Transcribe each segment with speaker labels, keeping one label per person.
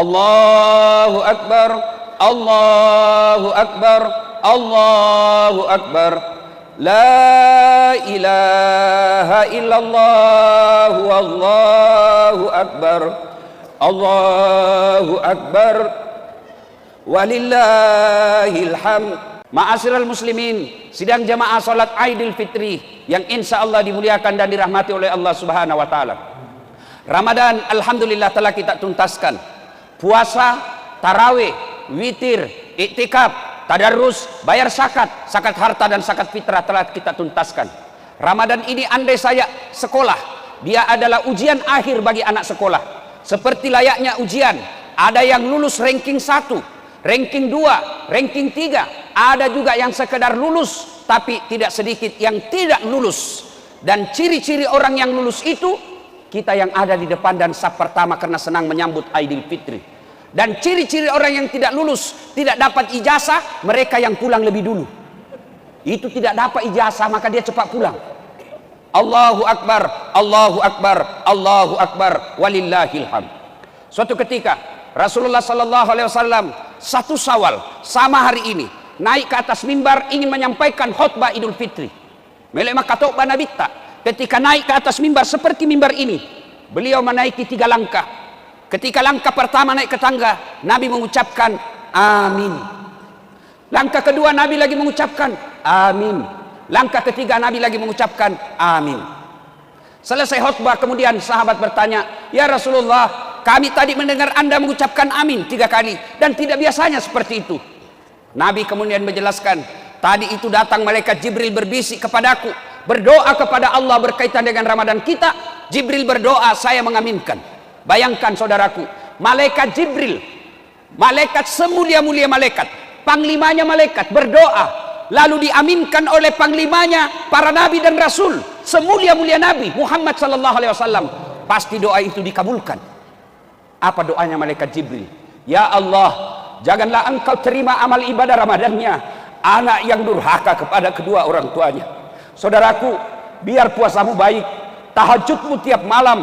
Speaker 1: Allahu Akbar, Allahu Akbar, Allahu Akbar. La ilaha illallah, wallahu akbar, Allahu Akbar, walillahil hamd. Ma'asyiral muslimin, sidang jamaah salat Aidil Fitri yang insya Allah dimuliakan dan dirahmati oleh Allah Subhanahu wa taala. Ramadan alhamdulillah telah kita tuntaskan. Puasa, tarawih, witir, iktikaf, tadarus, bayar zakat harta dan zakat fitrah telah kita tuntaskan. Ramadan ini andai saya sekolah, dia adalah ujian akhir bagi anak sekolah. Seperti layaknya ujian, ada yang lulus ranking 1, ranking 2, ranking 3, ada juga yang sekedar lulus, tapi tidak sedikit yang tidak lulus. Dan ciri-ciri orang yang lulus itu, kita yang ada di depan dan saf pertama karena senang menyambut Aidil Fitri. Dan ciri-ciri orang yang tidak lulus, tidak dapat ijazah, mereka yang pulang lebih dulu. Itu tidak dapat ijazah, maka dia cepat pulang. Allahu Akbar, Allahu Akbar, Allahu Akbar, walillahil hamd. Suatu ketika Rasulullah sallallahu alaihi wasallam 1 Syawal sama hari ini naik ke atas mimbar ingin menyampaikan khutbah Idul Fitri. Melek maka khutbah Nabi ketika naik ke atas mimbar seperti mimbar ini, beliau menaiki 3 langkah. Ketika langkah pertama naik ke tangga, Nabi mengucapkan amin. Langkah kedua Nabi lagi mengucapkan amin. Langkah ketiga Nabi lagi mengucapkan amin. Selesai khutbah kemudian sahabat bertanya, "Ya Rasulullah, kami tadi mendengar Anda mengucapkan amin 3 kali dan tidak biasanya seperti itu." Nabi kemudian menjelaskan, "Tadi itu datang malaikat Jibril berbisik kepadaku, berdoa kepada Allah berkaitan dengan Ramadan kita. Jibril berdoa, saya mengaminkan." Bayangkan saudaraku, malaikat Jibril, malaikat semulia-mulia malaikat, panglimanya malaikat berdoa, lalu diaminkan oleh panglimanya para nabi dan rasul, semulia-mulia Nabi Muhammad sallallahu alaihi wasallam. Pasti doa itu dikabulkan. Apa doanya malaikat Jibril? Ya Allah, janganlah engkau terima amal ibadah Ramadannya anak yang durhaka kepada kedua orang tuanya. Saudaraku, biar puasamu baik, tahajudmu tiap malam,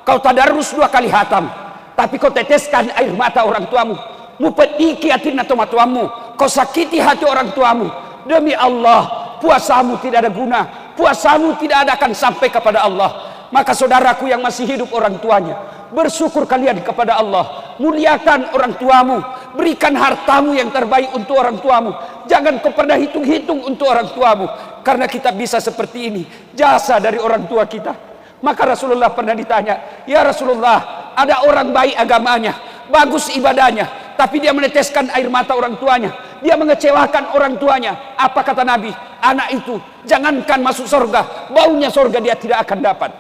Speaker 1: kau tadarus 2 kali hatam, tapi kau teteskan air mata orang tuamu, mu pediki hati atau matuamu, kau sakiti hati orang tuamu. Demi Allah, puasamu tidak ada guna, puasamu tidak ada akan sampai kepada Allah. Maka saudaraku yang masih hidup orang tuanya, bersyukur kalian kepada Allah, muliakan orang tuamu, berikan hartamu yang terbaik untuk orang tuamu. Jangan kau pernah hitung-hitung untuk orang tuamu, karena kita bisa seperti ini jasa dari orang tua kita. Maka Rasulullah pernah ditanya, "Ya Rasulullah, ada orang baik agamanya, bagus ibadahnya, tapi dia meneteskan air mata orang tuanya, dia mengecewakan orang tuanya." Apa kata Nabi? Anak itu jangankan masuk surga, baunya surga dia tidak akan dapat.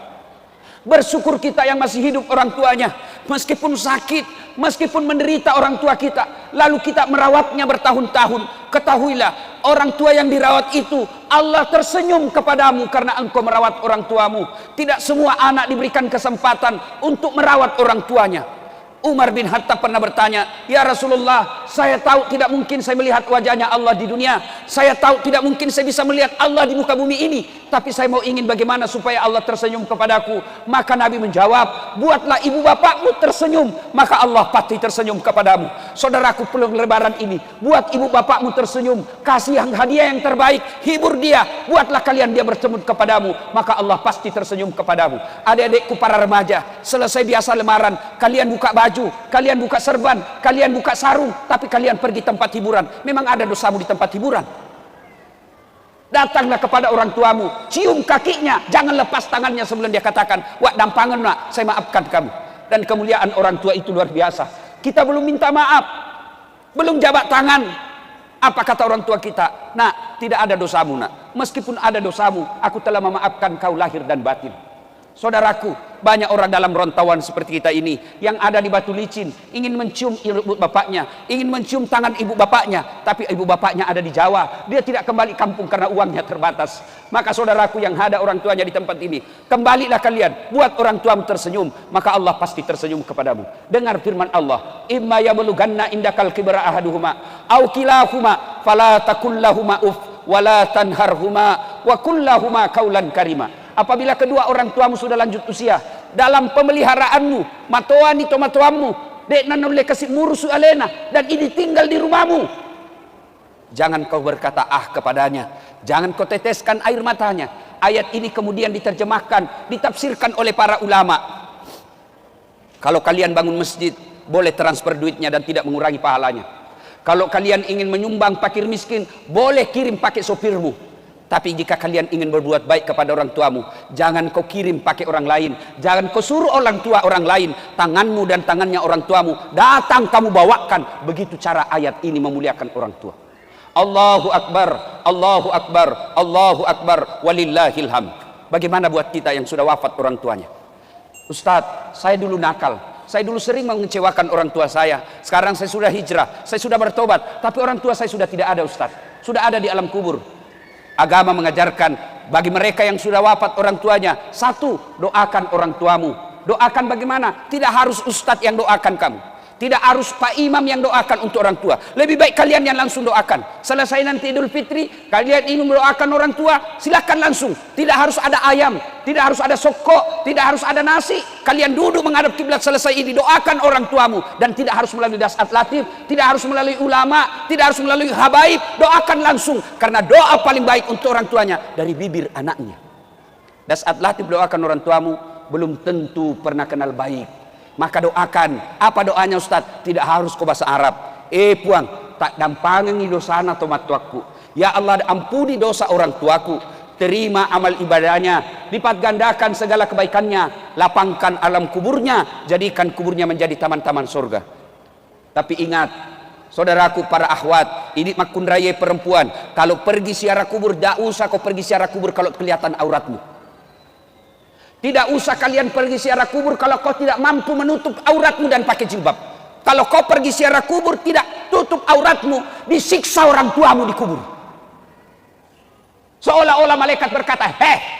Speaker 1: Bersyukur kita yang masih hidup orang tuanya, meskipun sakit, meskipun menderita orang tua kita, lalu kita merawatnya bertahun-tahun. Ketahuilah, orang tua yang dirawat itu Allah tersenyum kepadamu karena engkau merawat orang tuamu. Tidak semua anak diberikan kesempatan untuk merawat orang tuanya. Umar bin Khattab pernah bertanya, "Ya Rasulullah, saya tahu tidak mungkin saya melihat wajahnya Allah di dunia. Saya tahu tidak mungkin saya bisa melihat Allah di muka bumi ini. Tapi saya mau ingin bagaimana supaya Allah tersenyum kepadaku." Maka Nabi menjawab, "Buatlah ibu bapakmu tersenyum, maka Allah pasti tersenyum kepadamu." Saudaraku, peluang lebaran ini, buat ibu bapakmu tersenyum, kasih yang hadiah yang terbaik, hibur dia, buatlah kalian dia bertemu kepadamu, maka Allah pasti tersenyum kepadamu. Adik-adikku para remaja, selesai biasa lemaran, kalian buka baju, kalian buka serban, kalian buka sarung, tapi kalian pergi tempat hiburan. Memang ada dosamu di tempat hiburan? Datanglah kepada orang tuamu, cium kakinya, jangan lepas tangannya sebelum dia katakan, "Wak dampangan nak, saya maafkan kamu." Dan kemuliaan orang tua itu luar biasa. Kita belum minta maaf, belum jabat tangan. Apa kata orang tua kita? "Nak, tidak ada dosamu nak. Meskipun ada dosamu, aku telah memaafkan kau lahir dan batin." Saudaraku, banyak orang dalam rantauan seperti kita ini yang ada di Batu Licin, ingin mencium ibu bapaknya, ingin mencium tangan ibu bapaknya, tapi ibu bapaknya ada di Jawa, dia tidak kembali kampung karena uangnya terbatas. Maka saudaraku yang ada orang tuanya di tempat ini, kembalilah kalian, buat orang tuamu tersenyum, maka Allah pasti tersenyum kepadamu. Dengar firman Allah, "Imma yablughanna indakal kibra ahaduhuma aw kilahuma fala taqul lahumu uf wala tanharhuma wa qul lahumu qaulan karima." Apabila kedua orang tuamu sudah lanjut usia, dalam pemeliharaanmu, matoani to matoamu, dek nanole kasih murusu alena, dan ini tinggal di rumahmu. Jangan kau berkata ah kepadanya, jangan kau teteskan air matanya. Ayat ini kemudian diterjemahkan, ditafsirkan oleh para ulama. Kalau kalian bangun masjid, boleh transfer duitnya dan tidak mengurangi pahalanya. Kalau kalian ingin menyumbang fakir miskin, boleh kirim pakai sopirmu. Tapi jika kalian ingin berbuat baik kepada orang tuamu, jangan kau kirim pakai orang lain. Jangan kau suruh orang tua orang lain, tanganmu dan tangannya orang tuamu datang kamu bawakan. Begitu cara ayat ini memuliakan orang tua. Allahu Akbar, Allahu Akbar, Allahu Akbar, walillahil hamd. Bagaimana buat kita yang sudah wafat orang tuanya? Ustadz, saya dulu nakal, saya dulu sering mengecewakan orang tua saya. Sekarang saya sudah hijrah, saya sudah bertobat, tapi orang tua saya sudah tidak ada Ustadz, sudah ada di alam kubur. Agama mengajarkan bagi mereka yang sudah wafat orang tuanya, satu, doakan orang tuamu. Doakan bagaimana? Tidak harus ustadz yang doakan kamu, tidak harus pak imam yang doakan untuk orang tua. Lebih baik kalian yang langsung doakan. Selesai nanti Idul Fitri, kalian ingin mendoakan orang tua, silakan langsung. Tidak harus ada ayam, tidak harus ada soko, tidak harus ada nasi. Kalian duduk menghadap kiblat, selesai ini doakan orang tuamu. Dan tidak harus melalui dasat latif, tidak harus melalui ulama, tidak harus melalui habaib. Doakan langsung, karena doa paling baik untuk orang tuanya dari bibir anaknya. Dasat latif doakan orang tuamu, belum tentu pernah kenal baik. Maka doakan. Apa doanya Ustaz? Tidak harus kau bahasa Arab. Puang, tak dampangi dosana tomat tuaku. Ya Allah, ampuni dosa orang tuaku, terima amal ibadahnya, lipat gandakan segala kebaikannya, lapangkan alam kuburnya, jadikan kuburnya menjadi taman-taman surga. Tapi ingat, saudaraku para akhwat, ini makun raya perempuan, kalau pergi ziarah kubur, tidak usah kau pergi ziarah kubur kalau kelihatan auratmu. Tidak usah kalian pergi ziarah kubur kalau kau tidak mampu menutup auratmu dan pakai jilbab. Kalau kau pergi ziarah kubur tidak tutup auratmu, disiksa orang tuamu di kubur. Seolah-olah malaikat berkata,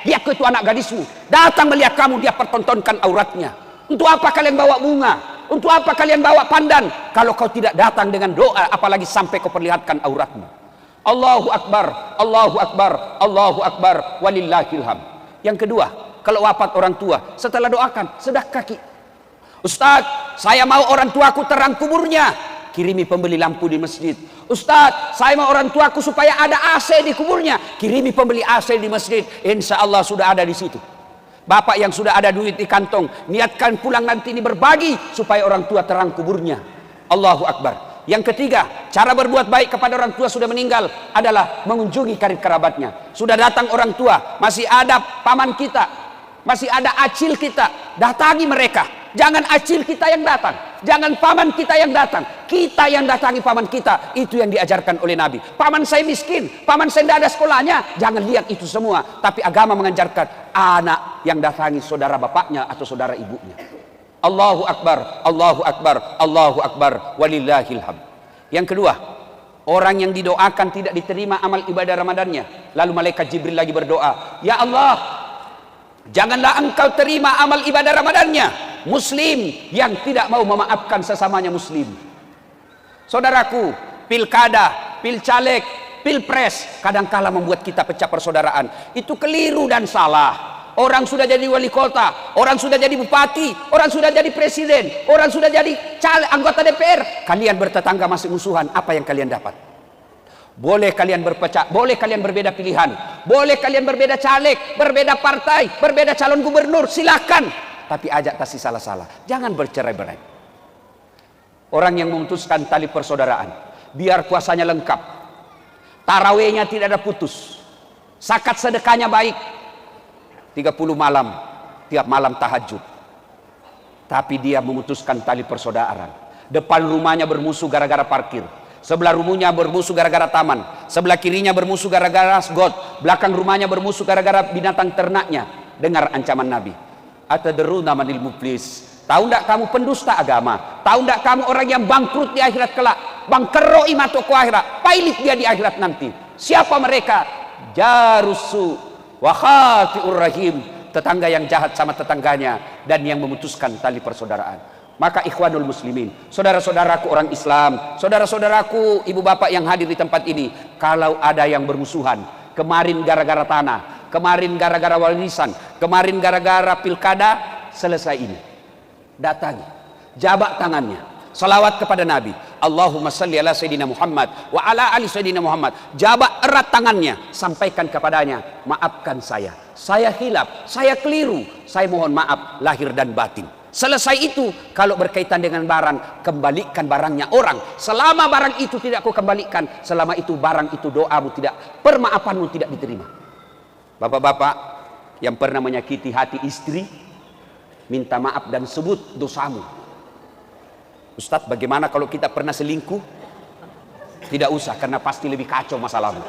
Speaker 1: dia itu anak gadismu, datang melihat kamu, dia pertontonkan auratnya. Untuk apa kalian bawa bunga? Untuk apa kalian bawa pandan? Kalau kau tidak datang dengan doa, apalagi sampai kau perlihatkan auratmu. Allahu Akbar, Allahu Akbar, Allahu Akbar, walillahil hamd. Yang kedua, kalau wafat orang tua, setelah doakan, sedekah. Ustaz, saya mau orang tuaku terang kuburnya, kirimi pembeli lampu di masjid. Ustaz, saya mau orang tuaku supaya ada AC di kuburnya, kirimi pembeli AC di masjid. Insya Allah sudah ada di situ. Bapak yang sudah ada duit di kantong, niatkan pulang nanti ini berbagi supaya orang tua terang kuburnya. Allahu Akbar. Yang ketiga, cara berbuat baik kepada orang tua sudah meninggal adalah mengunjungi karib kerabatnya. Sudah datang orang tua, masih ada paman kita, masih ada acil kita, datangi mereka. Jangan acil kita yang datang, jangan paman kita yang datang, kita yang datangi paman kita. Itu yang diajarkan oleh Nabi. Paman saya miskin, paman saya tidak ada sekolahnya, jangan lihat itu semua. Tapi agama mengajarkan anak yang datangi saudara bapaknya atau saudara ibunya. Allahu Akbar, Allahu Akbar, Allahu Akbar, walillahil hamd. Yang kedua, orang yang didoakan tidak diterima amal ibadah Ramadannya. Lalu malaikat Jibril lagi berdoa, ya Allah, janganlah engkau terima amal ibadah Ramadannya muslim yang tidak mau memaafkan sesamanya muslim. Saudaraku, pilkada, pilcaleg, pilpres kadangkala membuat kita pecah persaudaraan. Itu keliru dan salah. Orang sudah jadi wali kota, orang sudah jadi bupati, orang sudah jadi presiden, orang sudah jadi anggota DPR. Kalian bertetangga masih musuhan, apa yang kalian dapat? Boleh kalian berpecah, boleh kalian berbeda pilihan, boleh kalian berbeda caleg, berbeda partai, berbeda calon gubernur, silakan. Tapi ajak kasih salah-salah, jangan bercerai-berai. Orang yang memutuskan tali persaudaraan, biar puasanya lengkap, tarawihnya tidak ada putus, zakat sedekahnya baik, 30 malam, tiap malam tahajud. Tapi dia memutuskan tali persaudaraan. Depan rumahnya bermusuh gara-gara parkir, sebelah rumahnya bermusuh gara-gara taman, sebelah kirinya bermusuh gara-gara got, belakang rumahnya bermusuh gara-gara binatang ternaknya. Dengar ancaman Nabi, atadruna manil muflis? Tahu tidak kamu pendusta agama? Tahu tidak kamu orang yang bangkrut di akhirat kelak? Bangkero imatuku akhirat, pailit dia di akhirat nanti. Siapa mereka? Jarusu wa khati'ur rahim, tetangga yang jahat sama tetangganya dan yang memutuskan tali persaudaraan. Maka ikhwanul muslimin, saudara-saudaraku orang Islam, saudara-saudaraku ibu bapak yang hadir di tempat ini, kalau ada yang bermusuhan, kemarin gara-gara tanah, kemarin gara-gara warisan, kemarin gara-gara pilkada, selesai ini, datangi, jabak tangannya, salawat kepada Nabi. Allahumma salli ala Sayyidina Muhammad wa ala ali Sayyidina Muhammad. Jabat erat tangannya, sampaikan kepadanya, maafkan saya hilaf, saya keliru, saya mohon maaf lahir dan batin. Selesai itu, kalau berkaitan dengan barang, kembalikan barangnya orang. Selama barang itu tidak kau kembalikan, selama itu barang itu doamu tidak, permaafanmu tidak diterima. Bapak-bapak yang pernah menyakiti hati istri, minta maaf dan sebut dosamu. Ustadz, bagaimana kalau kita pernah selingkuh? Tidak usah, karena pasti lebih kacau masalahmu.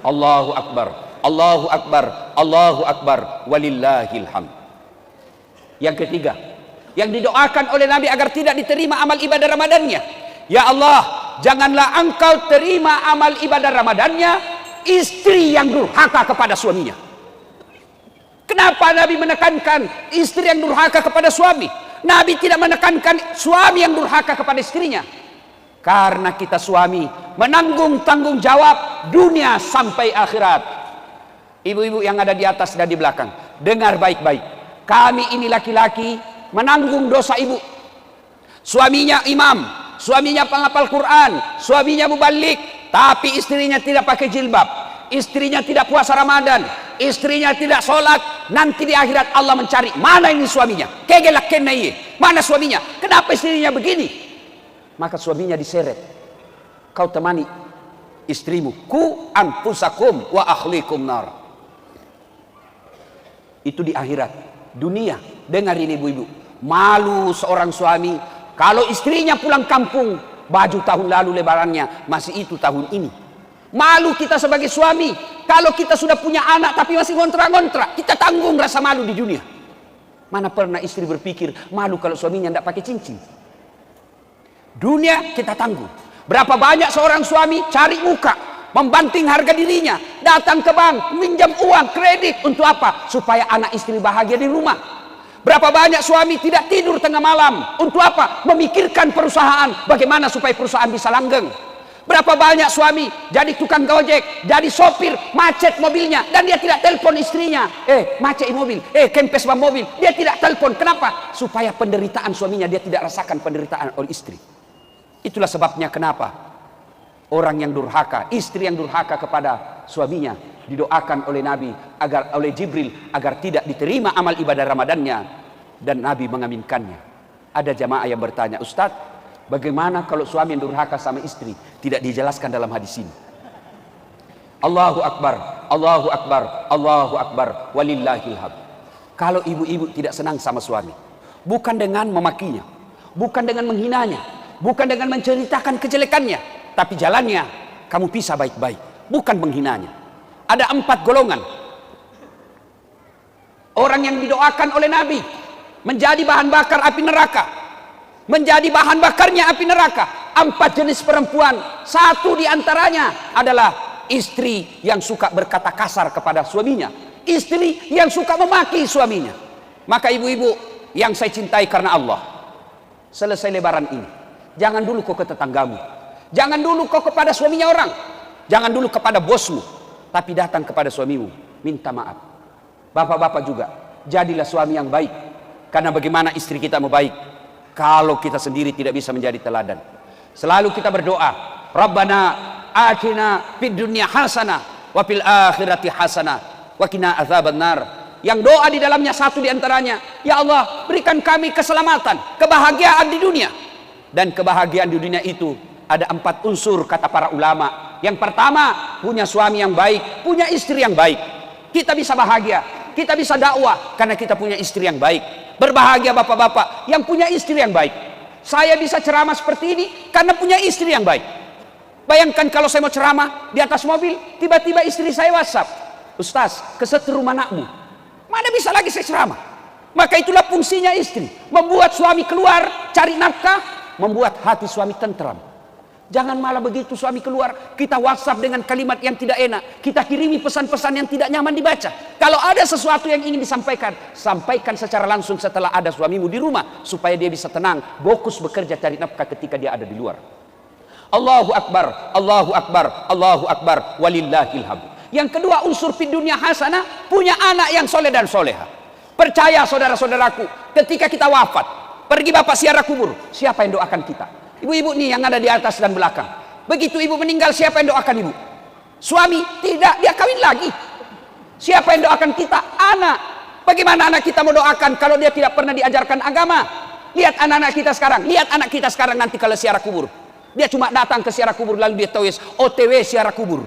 Speaker 1: Allahu Akbar, Allahu Akbar, Allahu Akbar, walillahil hamd. Yang ketiga, yang didoakan oleh Nabi agar tidak diterima amal ibadah Ramadannya. Ya Allah, janganlah engkau terima amal ibadah Ramadannya istri yang durhaka kepada suaminya. Kenapa Nabi menekankan istri yang durhaka kepada suami? Nabi tidak menekankan suami yang durhaka kepada istrinya. Karena kita suami menanggung tanggung jawab dunia sampai akhirat. Ibu-ibu yang ada di atas dan di belakang, dengar baik-baik. Kami ini laki-laki menanggung dosa ibu. Suaminya imam, suaminya penghafal Quran, suaminya mubalik, tapi istrinya tidak pakai jilbab, istrinya tidak puasa Ramadan, istrinya tidak sholat. Nanti di akhirat Allah mencari, mana ini suaminya? Kegelak kenai, mana suaminya? Kenapa istrinya begini? Maka suaminya diseret. Kau temani istrimu, ku anfusakum wa ahlikum nar. Itu di akhirat. Dunia, dengar ini ibu-ibu, malu seorang suami kalau istrinya pulang kampung, baju tahun lalu lebarannya masih itu tahun ini. Malu kita sebagai suami kalau kita sudah punya anak tapi masih ngontrak-ngontrak, kita tanggung rasa malu di dunia. Mana pernah istri berpikir malu kalau suaminya tidak pakai cincin? Dunia kita tanggung. Berapa banyak seorang suami cari muka, membanting harga dirinya, datang ke bank, minjam uang, kredit, untuk apa? Supaya anak istri bahagia di rumah. Berapa banyak suami tidak tidur tengah malam, untuk apa? Memikirkan perusahaan, bagaimana supaya perusahaan bisa langgeng. Berapa banyak suami jadi tukang gojek, jadi sopir, macet mobilnya, dan dia tidak telepon istrinya. Macet mobil, kempes ban mobil, dia tidak telepon. Kenapa? Supaya penderitaan suaminya dia tidak rasakan penderitaan oleh istri. Itulah sebabnya kenapa orang yang durhaka, istri yang durhaka kepada suaminya, didoakan oleh Nabi agar oleh Jibril agar tidak diterima amal ibadah Ramadannya, dan Nabi mengaminkannya. Ada jamaah yang bertanya, Ustadz, bagaimana kalau suami yang durhaka sama istri? Tidak dijelaskan dalam hadis ini. Allahu Akbar, Allahu Akbar, Allahu Akbar, walillahil hamd. Kalau ibu-ibu tidak senang sama suami, bukan dengan memakinya, bukan dengan menghinanya, bukan dengan menceritakan kejelekannya, tapi jalannya kamu pisah baik-baik, bukan menghinanya. Ada 4 golongan orang yang didoakan oleh Nabi menjadi bahan bakar api neraka, menjadi bahan bakarnya api neraka. 4 jenis perempuan. Satu diantaranya adalah istri yang suka berkata kasar kepada suaminya, istri yang suka memaki suaminya. Maka ibu-ibu yang saya cintai karena Allah, selesai lebaran ini, jangan dulu kau ke tetanggamu, jangan dulu kau kepada suaminya orang, jangan dulu kepada bosmu, tapi datang kepada suamimu, minta maaf. Bapak-bapak juga, jadilah suami yang baik. Karena bagaimana istri kita mau baik kalau kita sendiri tidak bisa menjadi teladan? Selalu kita berdoa, Rabbana atina fid dunya hasanah wa fil akhirati hasanah wa qina adzabannar. Yang doa di dalamnya satu diantaranya, ya Allah, berikan kami keselamatan, kebahagiaan di dunia. Dan kebahagiaan di dunia itu ada 4 unsur kata para ulama. Yang pertama, punya suami yang baik, punya istri yang baik. Kita bisa bahagia, kita bisa dakwah karena kita punya istri yang baik. Berbahagia bapak-bapak yang punya istri yang baik. Saya bisa ceramah seperti ini karena punya istri yang baik. Bayangkan kalau saya mau ceramah di atas mobil, tiba-tiba istri saya WhatsApp, Ustaz, kesetrum anakmu. Mana bisa lagi saya ceramah? Maka itulah fungsinya istri, membuat suami keluar cari nafkah, membuat hati suami tentram. Jangan malah begitu suami keluar, kita WhatsApp dengan kalimat yang tidak enak, kita kirimi pesan-pesan yang tidak nyaman dibaca. Kalau ada sesuatu yang ingin disampaikan, sampaikan secara langsung setelah ada suamimu di rumah, supaya dia bisa tenang, fokus bekerja cari nafkah ketika dia ada di luar. Allahu Akbar, Allahu Akbar, Allahu Akbar, walillahil hamd. Yang kedua, unsur fid dunya hasanah, punya anak yang soleh dan soleha. Percaya saudara-saudaraku, ketika kita wafat, Pergi bapak ziarah kubur, siapa yang doakan kita? Ibu-ibu nih yang ada di atas dan belakang. Begitu ibu meninggal, siapa yang doakan ibu? Suami? Tidak, dia kawin lagi. Siapa yang doakan kita? Anak. Bagaimana anak kita mau doakan kalau dia tidak pernah diajarkan agama? Lihat anak-anak kita sekarang, lihat anak kita sekarang nanti kalau ziarah kubur. Dia cuma datang ke ziarah kubur lalu dia tulis OTW ziarah kubur.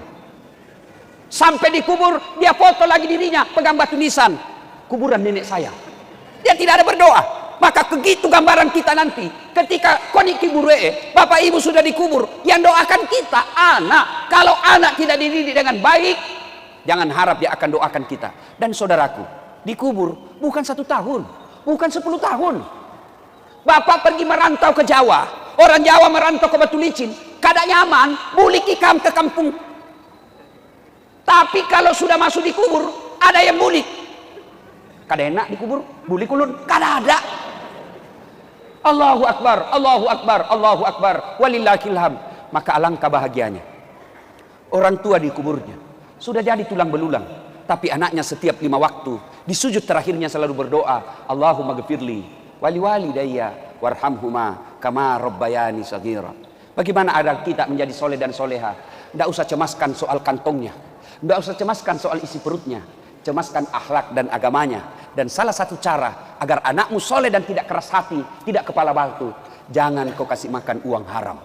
Speaker 1: Sampai di kubur dia foto lagi dirinya, pegang batu nisan, kuburan nenek saya. Dia tidak ada berdoa. Maka begitu gambaran kita nanti ketika koni kubur bapak ibu sudah dikubur, yang doakan kita anak. Kalau anak tidak dididik dengan baik, jangan harap dia akan doakan kita. Dan saudaraku, dikubur bukan 1 tahun, bukan 10 tahun. Bapak pergi merantau ke Jawa, orang Jawa merantau ke Batu Licin, kada nyaman, bulik ikam ke kampung. Tapi kalau sudah masuk di kubur, ada yang bulik. Kada enak dikubur, bulik ulun, kada ada. Allahu Akbar, Allahu Akbar, Allahu Akbar, walillahilham. Maka alangkah bahagianya orang tua di kuburnya sudah jadi tulang belulang, tapi anaknya setiap 5 waktu di sujud terakhirnya selalu berdoa, Allahumma ghfirli wali walidayya warhamhuma kama rabbayani shaghira. Bagaimana agar kita menjadi soleh dan soleha? Tidak usah cemaskan soal kantongnya, tidak usah cemaskan soal isi perutnya, cemaskan akhlak dan agamanya. Dan salah satu cara agar anakmu soleh dan tidak keras hati, tidak kepala batu, jangan kau kasih makan uang haram.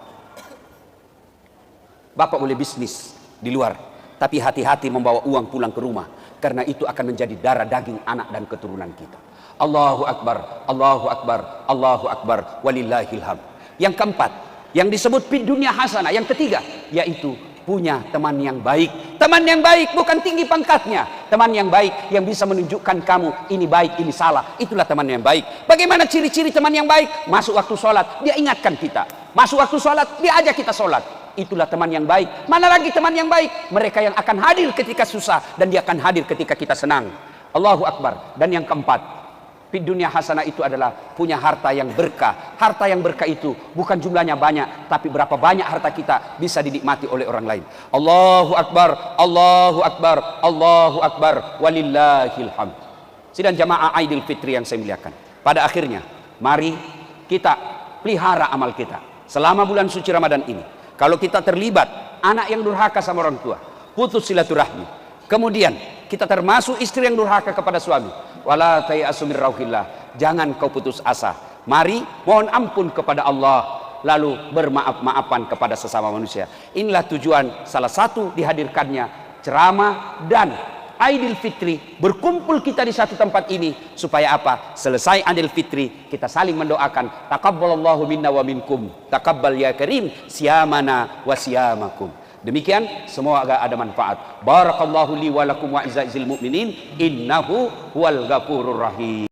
Speaker 1: Bapak boleh bisnis di luar, tapi hati-hati membawa uang pulang ke rumah, karena itu akan menjadi darah daging anak dan keturunan kita. Allahu Akbar, Allahu Akbar, Allahu Akbar, walillahilham. Yang keempat, yang disebut fid dunya hasanah. Yang ketiga, yaitu punya teman yang baik. Teman yang baik bukan tinggi pangkatnya, teman yang baik yang bisa menunjukkan kamu ini baik, ini salah. Itulah teman yang baik. Bagaimana ciri-ciri teman yang baik? Masuk waktu sholat, dia ingatkan kita. Masuk waktu sholat, dia ajak kita sholat. Itulah teman yang baik. Mana lagi teman yang baik? Mereka yang akan hadir ketika susah, dan dia akan hadir ketika kita senang. Allahu Akbar. Dan yang keempat, fid dunya hasanah itu adalah punya harta yang berkah. Harta yang berkah itu bukan jumlahnya banyak, tapi berapa banyak harta kita bisa dinikmati oleh orang lain. Allahu Akbar, Allahu Akbar, Allahu Akbar, walillahil hamd. Sidang jamaah Aidil Fitri yang saya muliakan, pada akhirnya mari kita pelihara amal kita selama bulan suci Ramadan ini. Kalau kita terlibat anak yang durhaka sama orang tua, putus silaturahmi, kemudian kita termasuk istri yang durhaka kepada suami, wala tayasu min rauhillah, jangan kau putus asa. Mari mohon ampun kepada Allah, lalu bermaaf-maafan kepada sesama manusia. Inilah tujuan salah satu dihadirkannya ceramah dan Aidil Fitri, berkumpul kita di satu tempat ini supaya apa? Selesai Aidil Fitri kita saling mendoakan, taqabbalallahu minna wa minkum, taqabbal ya karim siyamana wa siyamakum. Demikian, semoga ada manfaat. Barakallahu li wa lakum wa izza'il mu'minin, innahu huwal ghafurur rahim.